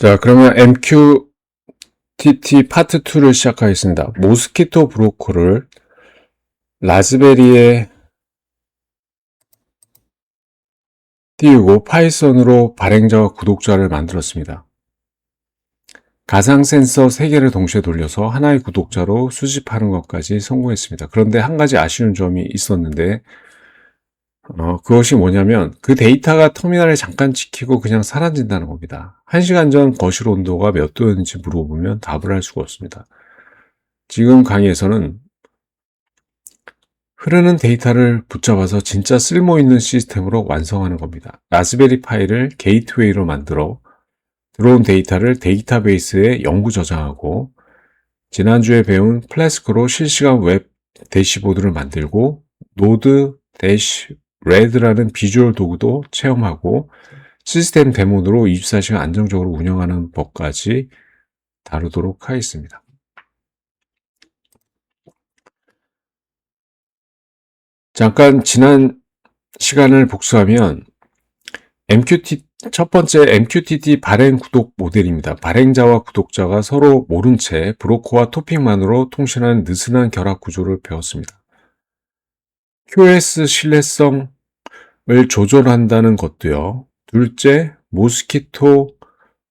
자, 그러면 MQTT 파트 2를 시작하겠습니다. 모스키토 브로커를 라즈베리에 띄우고 파이썬으로 발행자와 구독자를 만들었습니다. 가상 센서 3개를 동시에 돌려서 하나의 구독자로 수집하는 것까지 성공했습니다. 그런데 한 가지 아쉬운 점이 있었는데 그것이 뭐냐면 그 데이터가 터미널에 잠깐 찍히고 그냥 사라진다는 겁니다. 1시간 전 거실 온도가 몇 도였는지 물어보면 답을 할 수가 없습니다. 지금 강의에서는 흐르는 데이터를 붙잡아서 진짜 쓸모있는 시스템으로 완성하는 겁니다. 라즈베리 파이를 게이트웨이로 만들어 들어온 데이터를 데이터베이스에 영구 저장하고 지난주에 배운 플래스크로 실시간 웹 대시보드를 만들고 노드 대시 레드라는 비주얼 도구도 체험하고 시스템 데모로 24시간 안정적으로 운영하는 법까지 다루도록 하겠습니다. 잠깐 지난 시간을 복수하면 첫 번째 MQTT 발행 구독 모델입니다. 발행자와 구독자가 서로 모른 채 브로커와 토픽만으로 통신하는 느슨한 결합 구조를 배웠습니다. QoS 신뢰성을 조절한다는 것도요. 둘째, 모스키토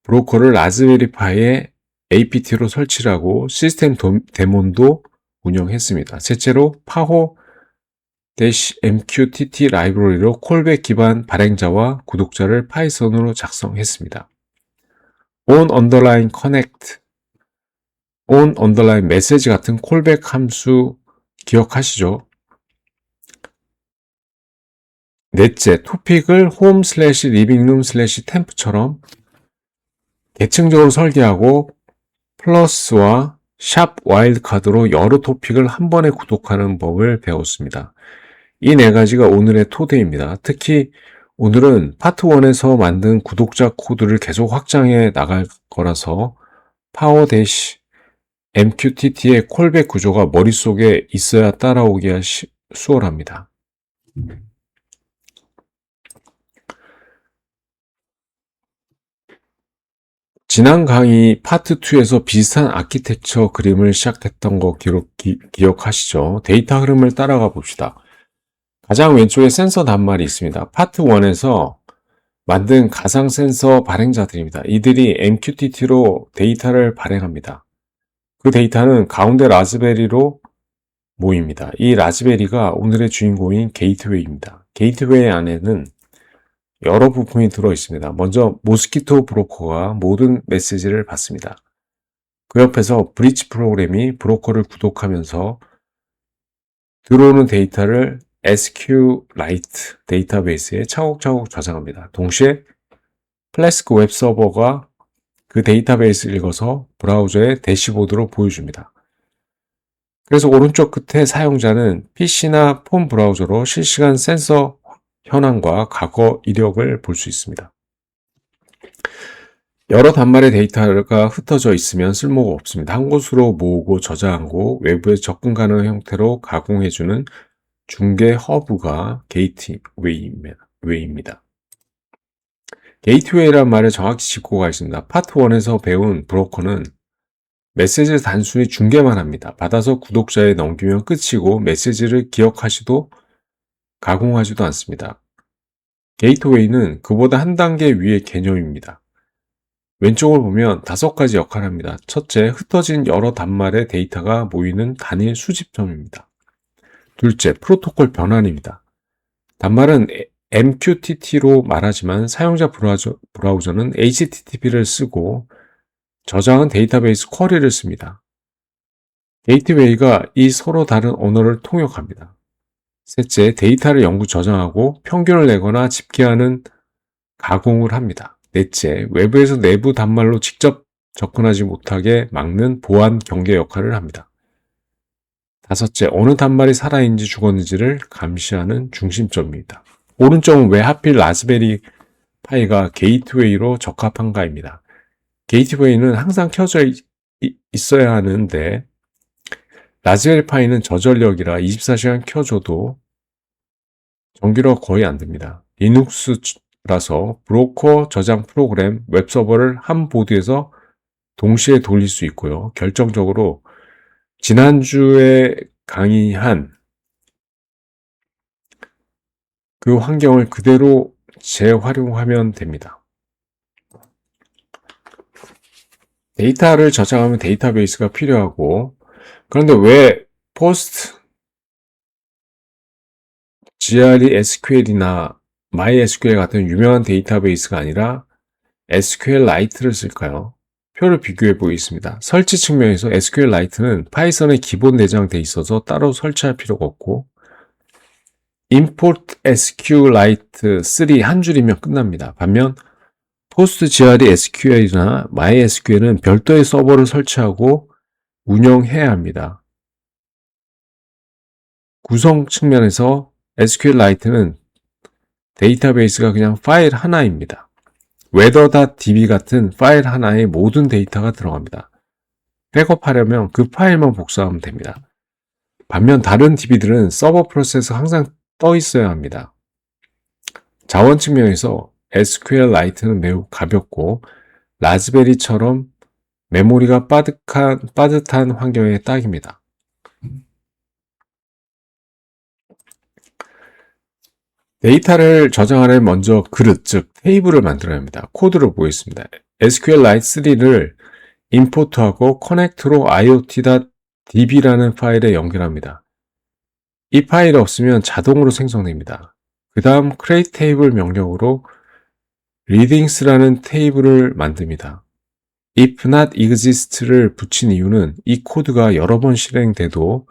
브로커를 라즈베리 파이에 APT로 설치를 하고 시스템 데몬도 운영했습니다. 셋째로 파호 MQTT 라이브러리로 콜백 기반 발행자와 구독자를 파이썬으로 작성했습니다. on underline connect, on underline message 같은 콜백 함수 기억하시죠? 넷째, 토픽을 home living room temp처럼 계층적으로 설계하고 플러스와 샵 와일드카드로 여러 토픽을 한 번에 구독하는 법을 배웠습니다. 이 4가지가 오늘의 토대입니다. 특히 오늘은 파트 1에서 만든 구독자 코드를 계속 확장해 나갈 거라서 파워 MQTT의 콜백 구조가 머릿속에 있어야 따라오기가 수월합니다. 지난 강의 파트 2에서 비슷한 아키텍처 그림을 시작했던 거 기억하시죠? 데이터 흐름을 따라가 봅시다. 가장 왼쪽에 센서 단말이 있습니다. 파트 1에서 만든 가상 센서 발행자들입니다. 이들이 MQTT로 데이터를 발행합니다. 그 데이터는 가운데 라즈베리로 모입니다. 이 라즈베리가 오늘의 주인공인 게이트웨이입니다. 게이트웨이 안에는 여러 부품이 들어 있습니다. 먼저 모스키토 브로커가 모든 메시지를 받습니다. 그 옆에서 브릿지 프로그램이 브로커를 구독하면서 들어오는 데이터를 SQLite 데이터베이스에 차곡차곡 저장합니다. 동시에 플래스크 웹 서버가 그 데이터베이스를 읽어서 브라우저의 대시보드로 보여줍니다. 그래서 오른쪽 끝에 사용자는 PC나 폰 브라우저로 실시간 센서 현황과 과거 이력을 볼 수 있습니다. 여러 단말의 데이터가 흩어져 있으면 쓸모가 없습니다. 한 곳으로 모으고 저장하고 외부에 접근 가능한 형태로 가공해주는 중개 허브가 게이트웨이입니다. 게이트웨이란 말을 정확히 짚고 가겠습니다. 파트 1에서 배운 브로커는 메시지를 단순히 중개만 합니다. 받아서 구독자에 넘기면 끝이고 메시지를 기억하지도 가공하지도 않습니다. 게이트웨이는 그보다 한 단계 위의 개념입니다. 왼쪽을 보면 5가지 역할을 합니다. 첫째, 흩어진 여러 단말의 데이터가 모이는 단일 수집점입니다. 둘째, 프로토콜 변환입니다. 단말은 MQTT로 말하지만 사용자 브라우저는 HTTP를 쓰고 저장은 데이터베이스 쿼리를 씁니다. 게이트웨이가 이 서로 다른 언어를 통역합니다. 셋째, 데이터를 영구 저장하고 평균을 내거나 집계하는 가공을 합니다. 넷째, 외부에서 내부 단말로 직접 접근하지 못하게 막는 보안 경계 역할을 합니다. 다섯째, 어느 단말이 살아있는지 죽었는지를 감시하는 중심점입니다. 오른쪽은 왜 하필 라즈베리 파이가 게이트웨이로 적합한가입니다. 게이트웨이는 항상 켜져 있어야 하는데 라즈베리 파이는 저전력이라 24시간 켜줘도 전기료가 거의 안 듭니다. 라서 브로커 저장 프로그램, 웹서버를 한 보드에서 동시에 돌릴 수 있고요. 결정적으로 지난주에 강의한 그 환경을 그대로 재활용하면 됩니다. 데이터를 저장하면 데이터베이스가 필요하고, 그런데 왜 포스트 GRE SQL이나 MySQL 같은 유명한 데이터베이스가 아니라 SQLite를 쓸까요? 표를 비교해 보겠습니다. 설치 측면에서 SQLite는 파이썬에 기본 내장돼 있어서 따로 설치할 필요가 없고, import SQLite 3 한 줄이면 끝납니다. 반면 PostGRE SQL이나 MySQL은 별도의 서버를 설치하고 운영해야 합니다. 구성 측면에서 SQLite는 데이터베이스가 그냥 파일 하나입니다. weather.db 같은 파일 하나에 모든 데이터가 들어갑니다. 백업하려면 그 파일만 복사하면 됩니다. 반면 다른 DB들은 서버 프로세스가 항상 떠 있어야 합니다. 자원 측면에서 SQLite는 매우 가볍고 라즈베리처럼 메모리가 빠듯한 환경에 딱입니다. 데이터를 저장하려면 먼저 그릇, 즉 테이블을 만들어야 합니다. 코드를 보겠습니다. SQLite 3를 임포트하고 커넥트로 iot.db라는 파일에 연결합니다. 이 파일이 없으면 자동으로 생성됩니다. 그 다음 create table 명령으로 readings라는 테이블을 만듭니다. if not exist를 붙인 이유는 이 코드가 여러 번 실행돼도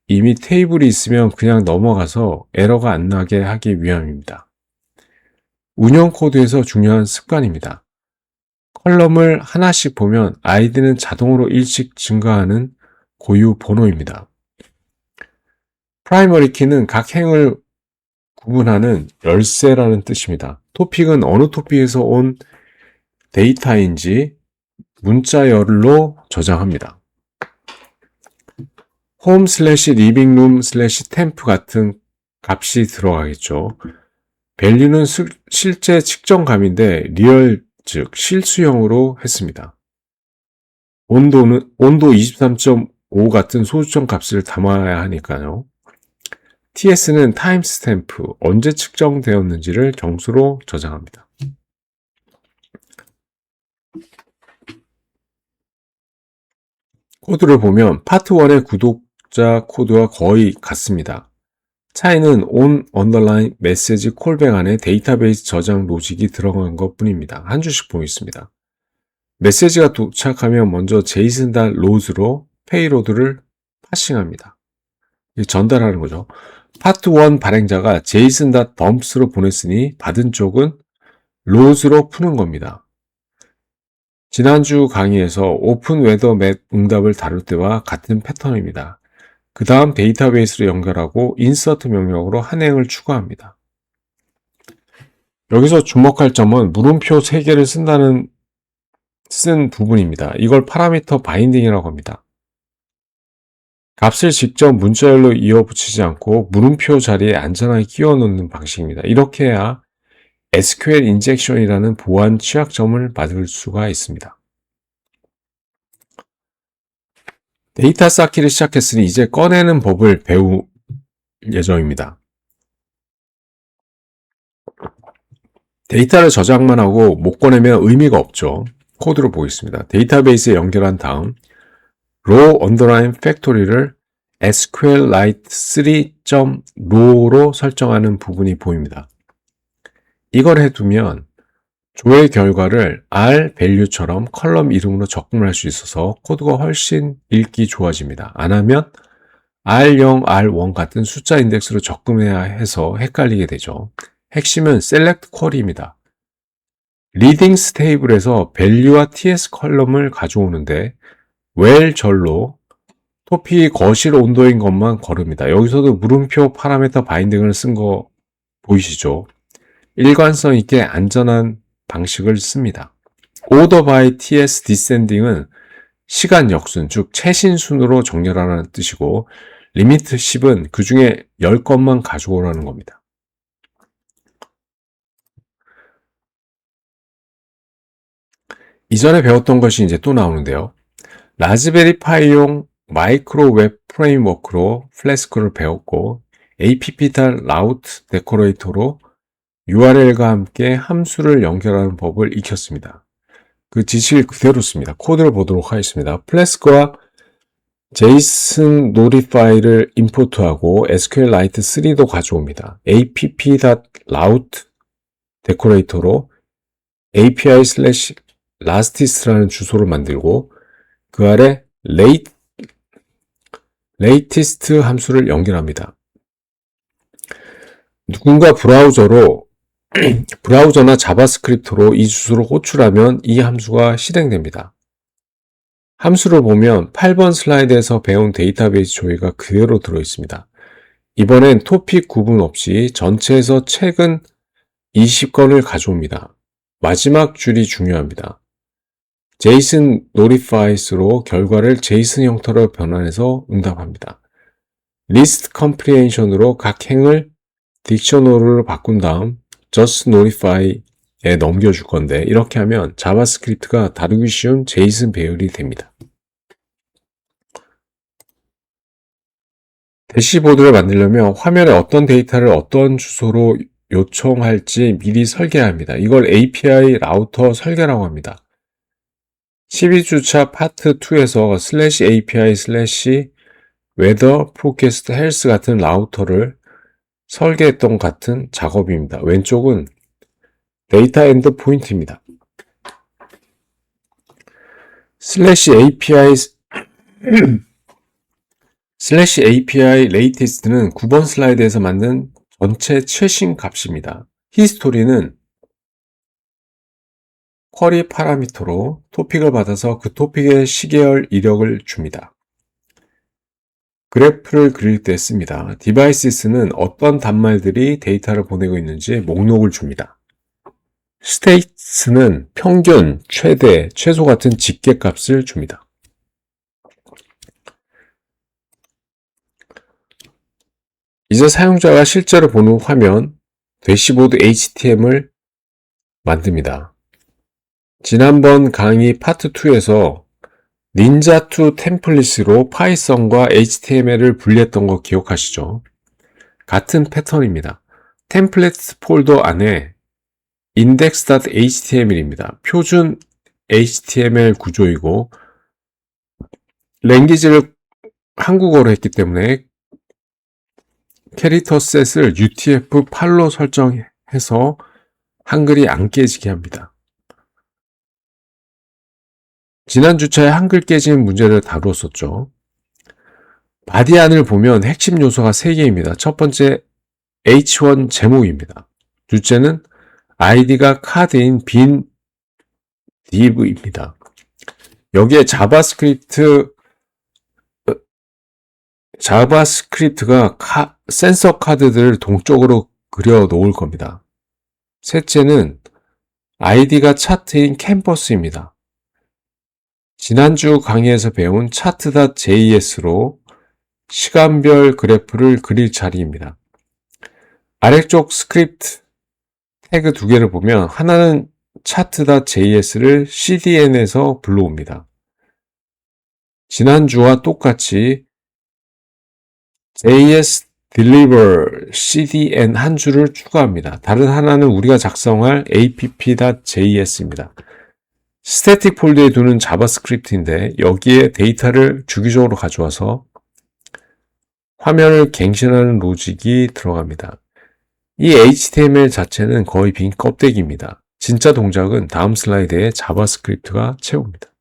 이미 테이블이 있으면 그냥 넘어가서 에러가 안 나게 하기 위함입니다. 운영 코드에서 중요한 습관입니다. 컬럼을 하나씩 보면 아이디는 자동으로 일씩 증가하는 고유 번호입니다. 프라이머리 키는 각 행을 구분하는 열쇠라는 뜻입니다. 토픽은 어느 토픽에서 온 데이터인지 문자열로 저장합니다. 홈 슬래시 리빙룸 슬래시 템프 같은 값이 들어가겠죠. 밸류는 실제 측정값인데 리얼 즉 실수형으로 했습니다. 온도 23.5 같은 소수점 값을 담아야 하니까요. TS는 타임스탬프, 언제 측정되었는지를 정수로 저장합니다. 코드를 보면 파트 1의 구독자 코드와 거의 같습니다. 차이는 on underline 메시지 콜백 안에 데이터베이스 저장 로직이 들어간 것 뿐입니다. 한 줄씩 보겠습니다. 메시지가 도착하면 먼저 JSON.load로 페이로드를 파싱합니다. 전달하는 거죠. 파트 1 발행자가 JSON.dumps로 보냈으니 받은 쪽은 load로 푸는 겁니다. 지난주 강의에서 오픈 웨더 맵 응답을 다룰 때와 같은 패턴입니다. 그 다음 데이터베이스로 연결하고 insert 명령으로 한 행을 추가합니다. 여기서 주목할 점은 물음표 3개를 쓴 부분입니다. 이걸 파라미터 바인딩이라고 합니다. 값을 직접 문자열로 이어붙이지 않고 물음표 자리에 안전하게 끼워 넣는 방식입니다. 이렇게 해야 SQL 인젝션이라는 보안 취약점을 막을 수가 있습니다. 데이터 쌓기를 시작했으니 이제 꺼내는 법을 배울 예정입니다. 데이터를 저장만 하고 못 꺼내면 의미가 없죠. 코드를 보겠습니다. 데이터베이스에 연결한 다음 row underline factory를 SQLite 3.row로 설정하는 부분이 보입니다. 이걸 해두면 조회 결과를 R value처럼 컬럼 이름으로 적금을 할 수 있어서 코드가 훨씬 읽기 좋아집니다. 안 하면 R0, R1 같은 숫자 인덱스로 적금해야 해서 헷갈리게 되죠. 핵심은 select query입니다. readings 테이블에서 value와 ts 컬럼을 가져오는데 where 절로 토픽이 거실 온도인 것만 걸읍니다. 여기서도 물음표 파라미터 바인딩을 쓴 거 보이시죠? 일관성 있게 안전한 방식을 씁니다. order by ts descending은 시간 역순, 즉 최신 순으로 정렬하라는 뜻이고 limit 10은 그 중에 10건만 가져오라는 겁니다. 이전에 배웠던 것이 이제 또 나오는데요. 라즈베리 파이용 마이크로 웹 프레임워크로 플래스크를 배웠고, app.route 데코레이터로 URL과 함께 함수를 연결하는 법을 익혔습니다. 그 지식을 그대로 씁니다. 코드를 보도록 하겠습니다. 플래스크와 JSON Notify를 임포트하고 SQLite 3도 가져옵니다. app.route 데코레이터로 api/lastis라는 주소를 만들고 그 아래 latest 함수를 연결합니다. 누군가 브라우저나 자바스크립트로 이 주소를 호출하면 이 함수가 실행됩니다. 함수를 보면 8번 슬라이드에서 배운 데이터베이스 조회가 그대로 들어있습니다. 이번엔 토픽 구분 없이 전체에서 최근 20건을 가져옵니다. 마지막 줄이 중요합니다. JSON Notifies로 결과를 JSON 형태로 변환해서 응답합니다. List Comprehension으로 각 행을 딕셔너리로 바꾼 다음 Just Notify에 넘겨줄 건데 이렇게 하면 자바스크립트가 다루기 쉬운 JSON 배열이 됩니다. 대시보드를 만들려면 화면에 어떤 데이터를 어떤 주소로 요청할지 미리 설계해야 합니다. 이걸 API 라우터 설계라고 합니다. 12주차 파트 2에서 /API/weather forecast health 같은 라우터를 설계했던 같은 작업입니다. 왼쪽은 데이터 엔드 포인트입니다. /API latest는 9번 슬라이드에서 만든 전체 최신 값입니다. 히스토리는 쿼리 파라미터로 토픽을 받아서 그 토픽의 시계열 이력을 줍니다. 그래프를 그릴 때 씁니다. 디바이스는 어떤 단말들이 데이터를 보내고 있는지 목록을 줍니다. 스테이트는 평균, 최대, 최소 같은 집계값을 줍니다. 이제 사용자가 실제로 보는 화면, 대시보드 HTML을 만듭니다. 지난번 강의 파트 2에서 닌자2 템플릿으로 파이썬과 HTML을 분리했던 거 기억하시죠? 같은 패턴입니다. 템플릿 폴더 안에 index.html입니다. 표준 HTML 구조이고 랭귀지를 한국어로 했기 때문에 캐릭터 셋을 UTF-8로 설정해서 한글이 안 깨지게 합니다. 지난 주차에 한글 깨지는 문제를 다루었었죠. 바디 안을 보면 핵심 요소가 3개입니다. 첫 번째 H1 제목입니다. 둘째는 아이디가 카드인 빈 div입니다. 여기에 자바스크립트가 센서 카드들을 동쪽으로 그려 놓을 겁니다. 셋째는 아이디가 차트인 캔버스입니다. 지난주 강의에서 배운 차트.js로 시간별 그래프를 그릴 자리입니다. 아래쪽 스크립트 태그 2개를 보면 하나는 차트.js를 cdn에서 불러옵니다. 지난주와 똑같이 js deliver cdn 한 줄을 추가합니다. 다른 하나는 우리가 작성할 app.js입니다. 스태틱 폴더에 두는 자바스크립트인데 여기에 데이터를 주기적으로 가져와서 화면을 갱신하는 로직이 들어갑니다. 이 HTML 자체는 거의 빈 껍데기입니다. 진짜 동작은 다음 슬라이드에 자바스크립트가 채웁니다.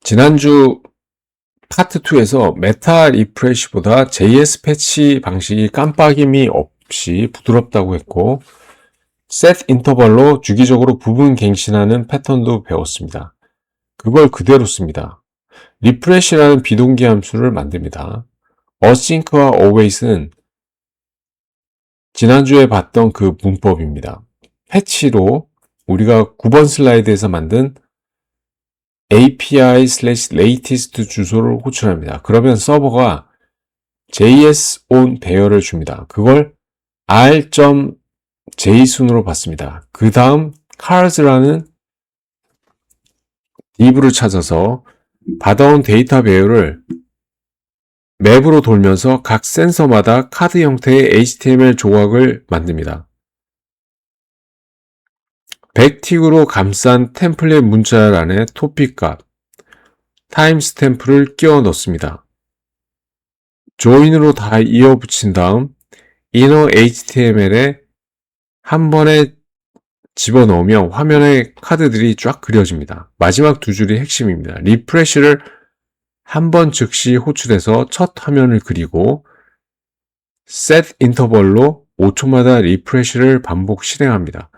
지난주 파트 2에서 메타 리프레시보다 JS 패치 방식이 깜빡임이 없이 부드럽다고 했고 set 인터벌로 주기적으로 부분 갱신하는 패턴도 배웠습니다. 그걸 그대로 씁니다. 리프레시라는 비동기 함수를 만듭니다. async와 await은 지난주에 봤던 그 문법입니다. 패치로 우리가 9번 슬라이드에서 만든 API/latest 주소를 호출합니다. 그러면 서버가 JS on 배열을 줍니다. 그걸 r.latest JSON으로 받습니다. 그 다음 cars라는 div를 찾아서 받아온 데이터 배열을 맵으로 돌면서 각 센서마다 카드 형태의 HTML 조각을 만듭니다. 백틱으로 감싼 템플릿 문자란에 토픽 값, 타임스탬프를 끼워 넣습니다. 조인으로 다 이어 붙인 다음 inner HTML에 한 번에 집어넣으면 화면에 카드들이 쫙 그려집니다. 마지막 두 줄이 핵심입니다. 리프레시를 한 번 즉시 호출해서 첫 화면을 그리고 set 인터벌로 5초마다 리프레시를 반복 실행합니다.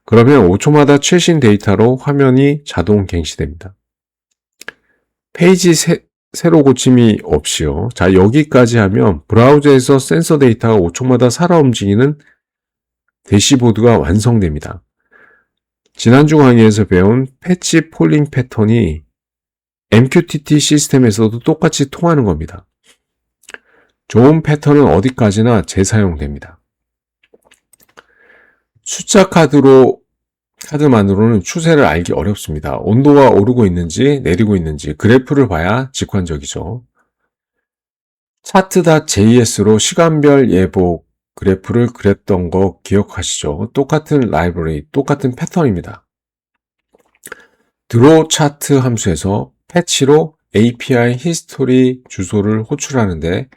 그러면 5초마다 최신 데이터로 화면이 자동 갱신됩니다. 페이지 새로 고침이 없이요. 자, 여기까지 하면 브라우저에서 센서 데이터가 5초마다 살아 움직이는 대시보드가 완성됩니다. 지난주 강의에서 배운 패치 폴링 패턴이 MQTT 시스템에서도 똑같이 통하는 겁니다. 좋은 패턴은 어디까지나 재사용됩니다. 숫자 카드만으로는 추세를 알기 어렵습니다. 온도가 오르고 있는지 내리고 있는지 그래프를 봐야 직관적이죠. 차트.js로 시간별 예보 그래프를 그렸던 거 기억하시죠? 똑같은 라이브러리, 똑같은 패턴입니다. 드로우 차트 함수에서 패치로 API 히스토리 주소를 호출하는데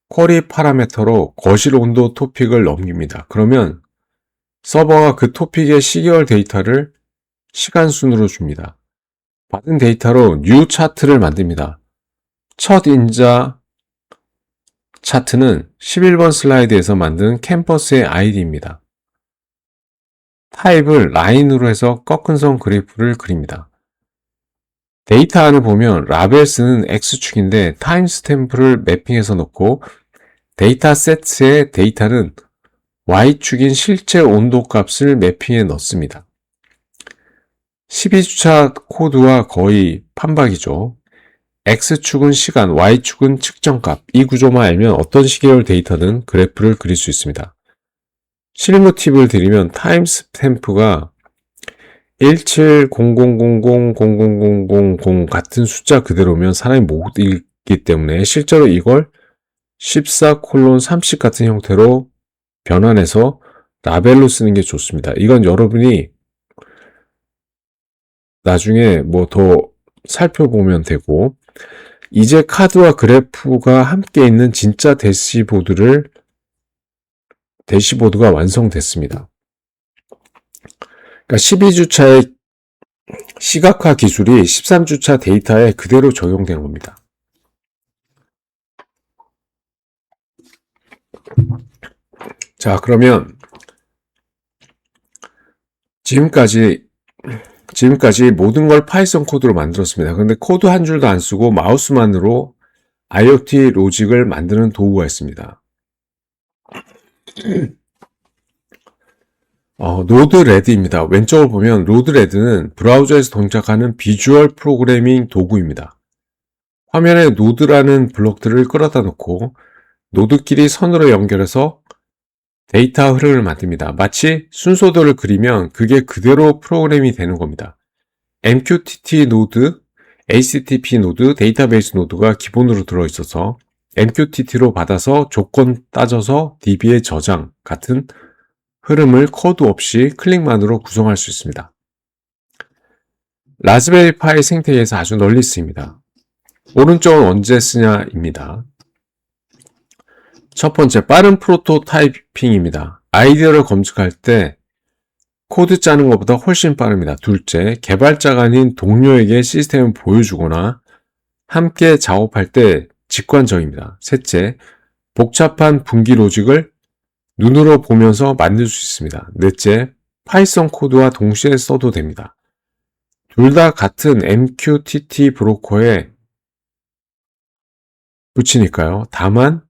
쿼리 파라미터로 거실 온도 토픽을 넘깁니다. 그러면 서버가 그 토픽의 시계열 데이터를 시간 순으로 줍니다. 받은 데이터로 new 차트를 만듭니다. 첫 인자 차트는 11번 슬라이드에서 만든 캠퍼스의 아이디입니다. 타입을 라인으로 해서 꺾은 선 그래프를 그립니다. 데이터 안을 보면 라벨스는 X축인데 타임스탬프를 매핑해서 넣고 데이터 세트의 데이터는 Y축인 실제 온도 값을 매핑해 넣습니다. 12주차 코드와 거의 판박이죠. X축은 시간, Y축은 측정값. 이 구조만 알면 어떤 시계열 데이터든 그래프를 그릴 수 있습니다. 실무 팁을 드리면 타임스탬프가 1700000000 같은 숫자 그대로면 사람이 못 읽기 때문에 실제로 이걸 14:30 같은 형태로 변환해서 라벨로 쓰는 게 좋습니다. 이건 여러분이 나중에 뭐 더 살펴보면 되고, 이제 카드와 그래프가 함께 있는 진짜 대시보드가 완성됐습니다. 그러니까 12주차의 시각화 기술이 13주차 데이터에 그대로 적용된 겁니다. 자, 그러면 지금까지 모든 걸 파이썬 코드로 만들었습니다. 그런데 코드 한 줄도 안 쓰고 마우스만으로 IoT 로직을 만드는 도구가 있습니다. 노드레드입니다. 왼쪽을 보면 노드레드는 브라우저에서 동작하는 비주얼 프로그래밍 도구입니다. 화면에 노드라는 블록들을 끌어다 놓고 노드끼리 선으로 연결해서 데이터 흐름을 만듭니다. 마치 순서도를 그리면 그게 그대로 프로그램이 되는 겁니다. MQTT 노드, HTTP 노드, 데이터베이스 노드가 기본으로 들어있어서 MQTT로 받아서 조건 따져서 DB에 저장 같은 흐름을 코드 없이 클릭만으로 구성할 수 있습니다. 라즈베리 파이 생태계에서 아주 널리 쓰입니다. 오른쪽은 언제 쓰냐입니다. 첫 번째, 빠른 프로토타이핑입니다. 아이디어를 검증할 때 코드 짜는 것보다 훨씬 빠릅니다. 둘째, 개발자가 아닌 동료에게 시스템을 보여주거나 함께 작업할 때 직관적입니다. 셋째, 복잡한 분기 로직을 눈으로 보면서 만들 수 있습니다. 넷째, 파이썬 코드와 동시에 써도 됩니다. 둘 다 같은 MQTT 브로커에 붙이니까요. 다만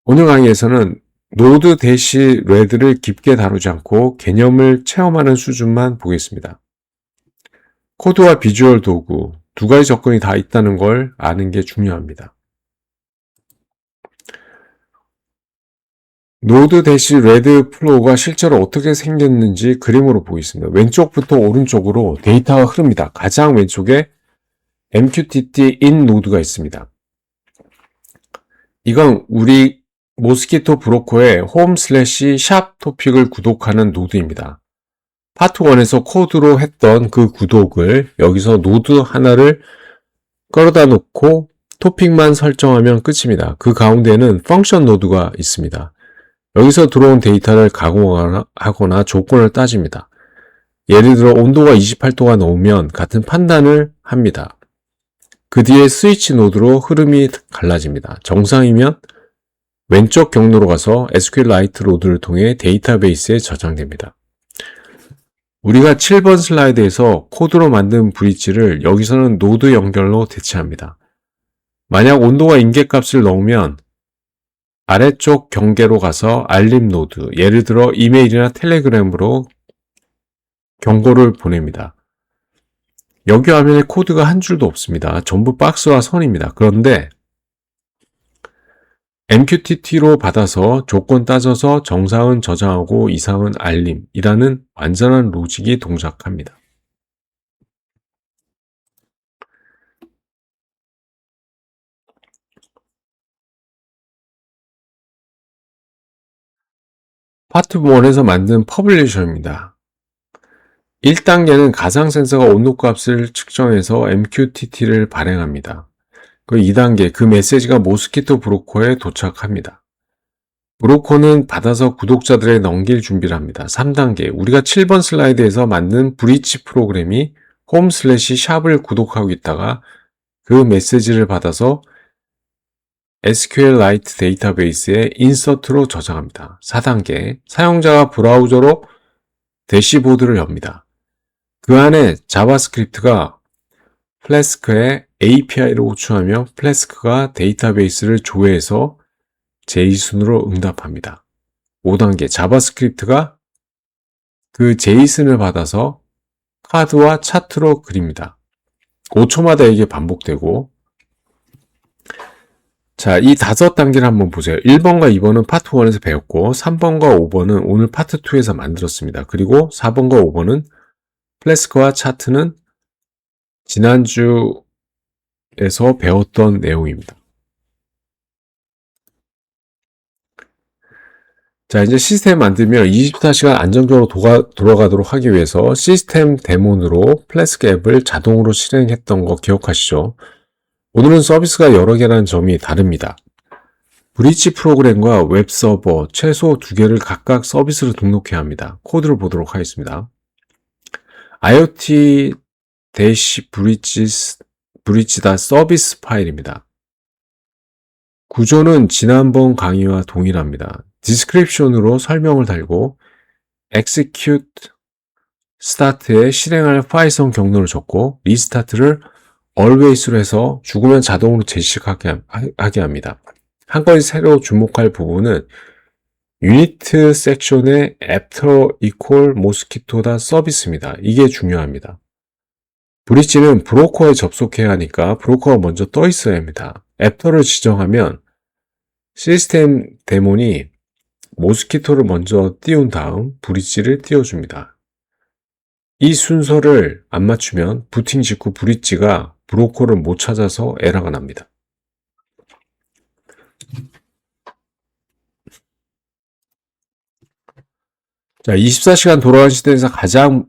오늘 강의에서는 노드 대시 레드를 깊게 다루지 않고 개념을 체험하는 수준만 보겠습니다. 코드와 비주얼 도구 두 가지 접근이 다 있다는 걸 아는 게 중요합니다. 노드 대시 레드 플로우가 실제로 어떻게 생겼는지 그림으로 보이겠습니다. 왼쪽부터 오른쪽으로 데이터가 흐릅니다. 가장 왼쪽에 MQTT in 노드가 있습니다. 이건 우리 모스키토 브로커의 홈 슬래시 샵 토픽을 구독하는 노드입니다. 파트 1에서 코드로 했던 그 구독을 여기서 노드 하나를 끌어다 놓고 토픽만 설정하면 끝입니다. 그 가운데는 펑션 노드가 있습니다. 여기서 들어온 데이터를 가공하거나 조건을 따집니다. 예를 들어 온도가 28도가 넘으면 같은 판단을 합니다. 그 뒤에 스위치 노드로 흐름이 갈라집니다. 정상이면 왼쪽 경로로 가서 SQLite 로드를 통해 데이터베이스에 저장됩니다. 우리가 7번 슬라이드에서 코드로 만든 브릿지를 여기서는 노드 연결로 대체합니다. 만약 온도가 임계값을 넣으면 아래쪽 경계로 가서 알림 노드, 예를 들어 이메일이나 텔레그램으로 경고를 보냅니다. 여기 화면에 코드가 한 줄도 없습니다. 전부 박스와 선입니다. 그런데 MQTT로 받아서 조건 따져서 정상은 저장하고 이상은 알림이라는 완전한 로직이 동작합니다. 파트 1에서 만든 퍼블리셔입니다. 1단계는 가상 센서가 온도값을 측정해서 MQTT를 발행합니다. 그 2단계, 그 메시지가 모스키토 브로커에 도착합니다. 브로커는 받아서 구독자들에게 넘길 준비를 합니다. 3단계, 우리가 7번 슬라이드에서 만든 브릿지 프로그램이 홈 슬래시 샵을 구독하고 있다가 그 메시지를 받아서 SQLite 데이터베이스에 인서트로 저장합니다. 4단계, 사용자가 브라우저로 대시보드를 엽니다. 그 안에 자바스크립트가 플래스크에 API를 호출하며 플래스크가 데이터베이스를 조회해서 JSON으로 응답합니다. 5단계, 자바스크립트가 그 JSON을 받아서 카드와 차트로 그립니다. 5초마다 이게 반복되고, 자, 이 5단계를 한번 보세요. 1번과 2번은 파트 1에서 배웠고 3번과 5번은 오늘 파트 2에서 만들었습니다. 그리고 4번과 5번은 플래스크와 차트는 지난주에서 배웠던 내용입니다. 자, 이제 시스템 만들면 24시간 안정적으로 돌아가도록 하기 위해서 시스템 데몬으로 플래스크 앱을 자동으로 실행했던 거 기억하시죠? 오늘은 서비스가 여러 개라는 점이 다릅니다. 브릿지 프로그램과 웹 서버 최소 2개를 각각 서비스로 등록해야 합니다. 코드를 보도록 하겠습니다. iot-bridge.service 파일입니다. 구조는 지난번 강의와 동일합니다. 디스크립션으로 설명을 달고 execute start에 실행할 파일성 경로를 적고 리스타트를 always로 해서 죽으면 자동으로 재시작하게 합니다. 한 가지 새로 주목할 부분은 유니트 섹션의 after equal mosquito.service입니다. 이게 중요합니다. 브릿지는 브로커에 접속해야 하니까 브로커가 먼저 떠 있어야 합니다. after를 지정하면 시스템 데몬이 모스키토를 먼저 띄운 다음 브릿지를 띄워줍니다. 이 순서를 안 맞추면 부팅 직후 브릿지가 브로커를 못 찾아서 에러가 납니다. 자, 24시간 돌아가는 시대에서 가장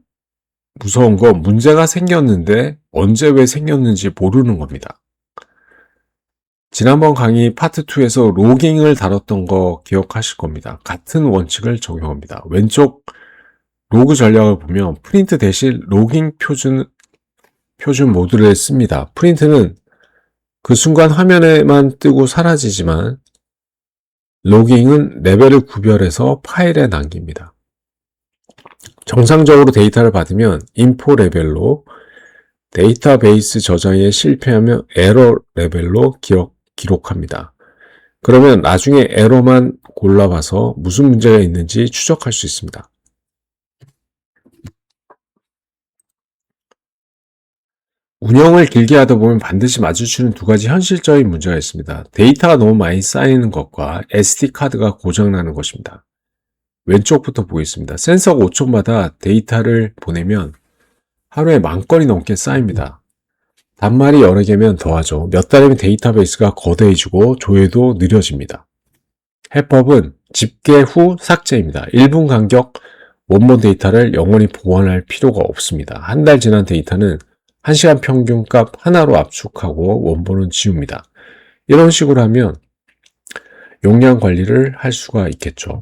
무서운 건 문제가 생겼는데 언제 왜 생겼는지 모르는 겁니다. 지난번 강의 파트 2에서 로깅을 다뤘던 거 기억하실 겁니다. 같은 원칙을 적용합니다. 왼쪽 로그 전략을 보면 프린트 대신 로깅 표준 모드를 씁니다. 프린트는 그 순간 화면에만 뜨고 사라지지만 로깅은 레벨을 구별해서 파일에 남깁니다. 정상적으로 데이터를 받으면 인포 레벨로, 데이터베이스 저장에 실패하면 에러 레벨로 기록합니다. 그러면 나중에 에러만 골라봐서 무슨 문제가 있는지 추적할 수 있습니다. 운영을 길게 하다 보면 반드시 마주치는 두 가지 현실적인 문제가 있습니다. 데이터가 너무 많이 쌓이는 것과 SD카드가 고장나는 것입니다. 왼쪽부터 보겠습니다. 센서가 5초마다 데이터를 보내면 하루에 10,000건이 넘게 쌓입니다. 단말이 여러 개면 더하죠. 몇 달이면 데이터베이스가 거대해지고 조회도 느려집니다. 해법은 집계 후 삭제입니다. 1분 간격 원본 데이터를 영원히 보관할 필요가 없습니다. 한 달 지난 데이터는 1시간 평균값 하나로 압축하고 원본은 지웁니다. 이런 식으로 하면 용량 관리를 할 수가 있겠죠.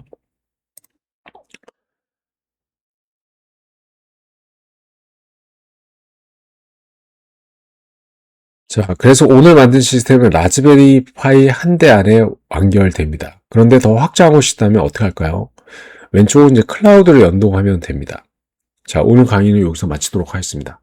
자, 그래서 오늘 만든 시스템은 라즈베리 파이 한 대 안에 완결됩니다. 그런데 더 확장하고 싶다면 어떻게 할까요? 왼쪽은 이제 클라우드를 연동하면 됩니다. 자, 오늘 강의는 여기서 마치도록 하겠습니다.